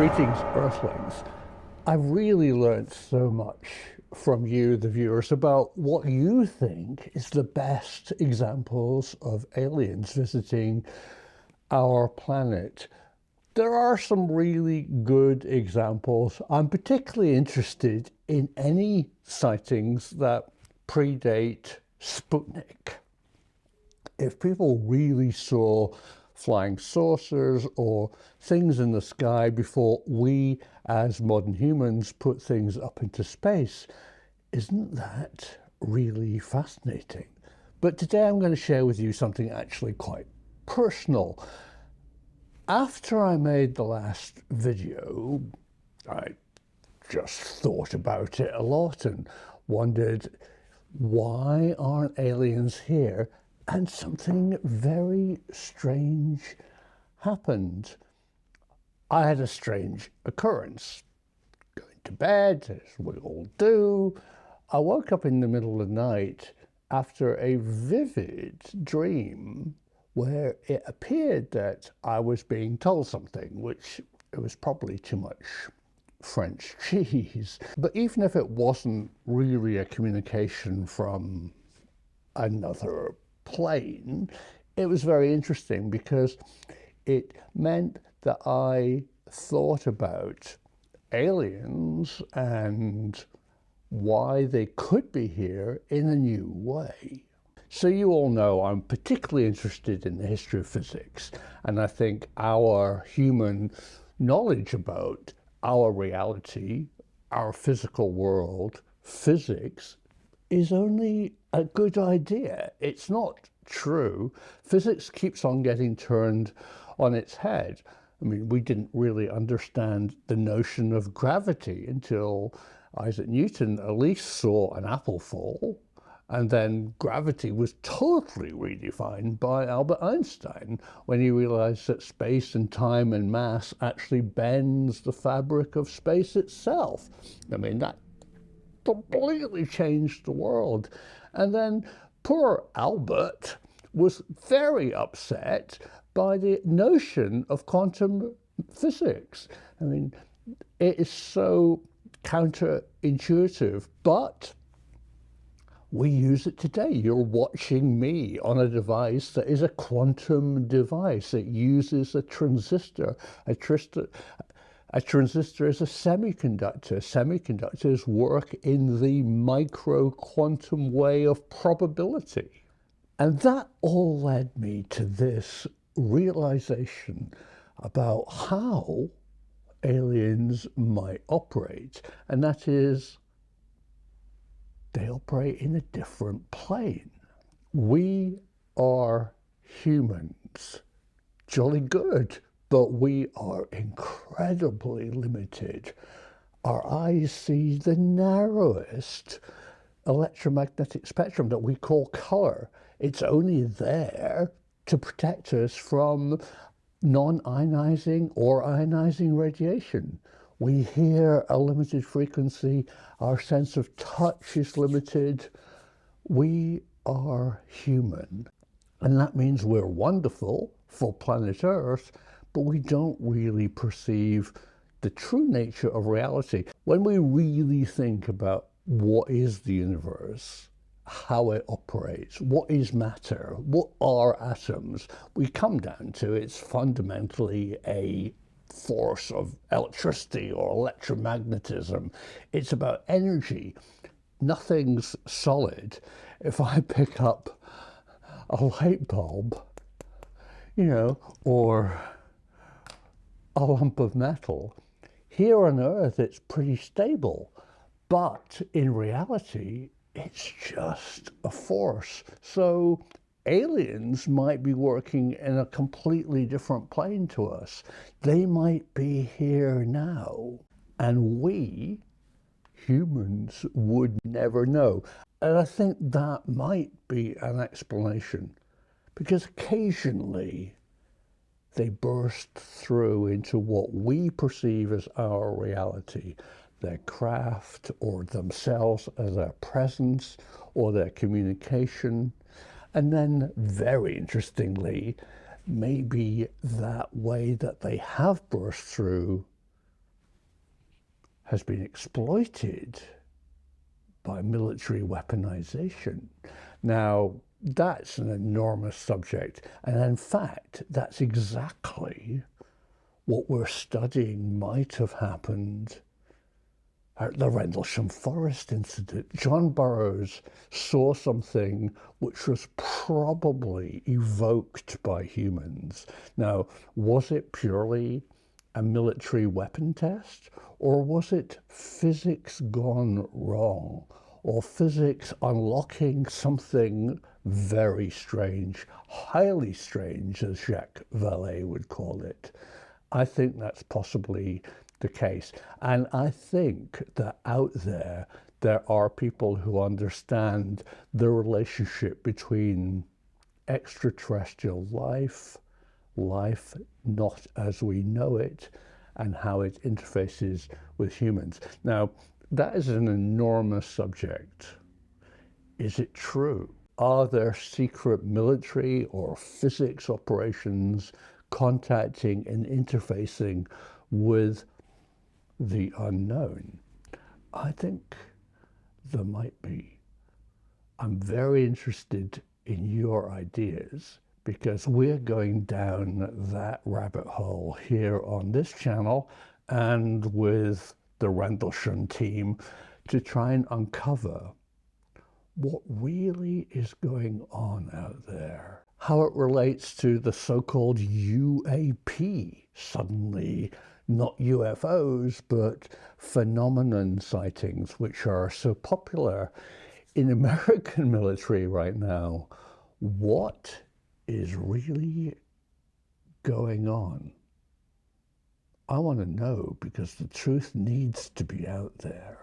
Greetings, Earthlings. I've really learned so much from you, the viewers, about what you think is the best examples of aliens visiting our planet. There are some really good examples. I'm particularly interested in any sightings that predate Sputnik. If people really saw flying saucers or things in the sky before we as modern humans put things up into space, isn't that really fascinating? But today I'm going to share with you something actually quite personal. After I made the last video, I just thought about it a lot and wondered, why aren't aliens here? And something very strange happened. I had a strange occurrence. Going to bed, as we all do, I woke up in the middle of the night after a vivid dream where it appeared that I was being told something, which it was probably too much French cheese. But even if it wasn't really a communication from another plane, it was very interesting because it meant that I thought about aliens and why they could be here in a new way. So you all know I'm particularly interested in the history of physics, and I think our human knowledge about our reality, our physical world, physics, is only a good idea. It's not true. Physics keeps on getting turned on its head. I mean, we didn't really understand the notion of gravity until Isaac Newton at least saw an apple fall, and then gravity was totally redefined by Albert Einstein when he realized that space and time and mass actually bends the fabric of space itself. I mean, that completely changed the world. And then poor Albert was very upset by the notion of quantum physics. I mean, it is so counterintuitive, but we use it today. You're watching me on a device that is a quantum device. It uses a transistor. A transistor is a semiconductor. Semiconductors work in the micro-quantum way of probability. And that all led me to this realization about how aliens might operate. And that is, they operate in a different plane. We are humans. Jolly good. But we are incredibly limited. Our eyes see the narrowest electromagnetic spectrum that we call color. It's only there to protect us from non-ionizing or ionizing radiation. We hear a limited frequency. Our sense of touch is limited. We are human. And that means we're wonderful for planet Earth, but we don't really perceive the true nature of reality. When we really think about what is the universe, how it operates, what is matter, what are atoms, we come down to it's fundamentally a force of electricity or electromagnetism. It's about energy. Nothing's solid. If I pick up a light bulb, or a lump of metal, here on Earth it's pretty stable, but in reality it's just a force. So aliens might be working in a completely different plane to us. They might be here now, and we humans would never know. And I think that might be an explanation, because occasionally they burst through into what we perceive as our reality, their craft or themselves as their presence or their communication. And then, very interestingly, maybe that way that they have burst through has been exploited by military weaponization. Now, that's an enormous subject, and in fact, that's exactly what we're studying might have happened at the Rendlesham Forest incident. John Burroughs saw something which was probably evoked by humans. Now, was it purely a military weapon test, or was it physics gone wrong, or physics unlocking something very strange, highly strange, as Jacques Vallée would call it? I think that's possibly the case. And I think that out there are people who understand the relationship between extraterrestrial life, life not as we know it, and how it interfaces with humans. Now, that is an enormous subject. Is it true? Are there secret military or physics operations contacting and interfacing with the unknown? I think there might be. I'm very interested in your ideas because we're going down that rabbit hole here on this channel and with the Rendlesham team to try and uncover what really is going on out there, how it relates to the so-called UAP, suddenly not UFOs, but phenomenon sightings, which are so popular in American military right now. What is really going on? I want to know because the truth needs to be out there.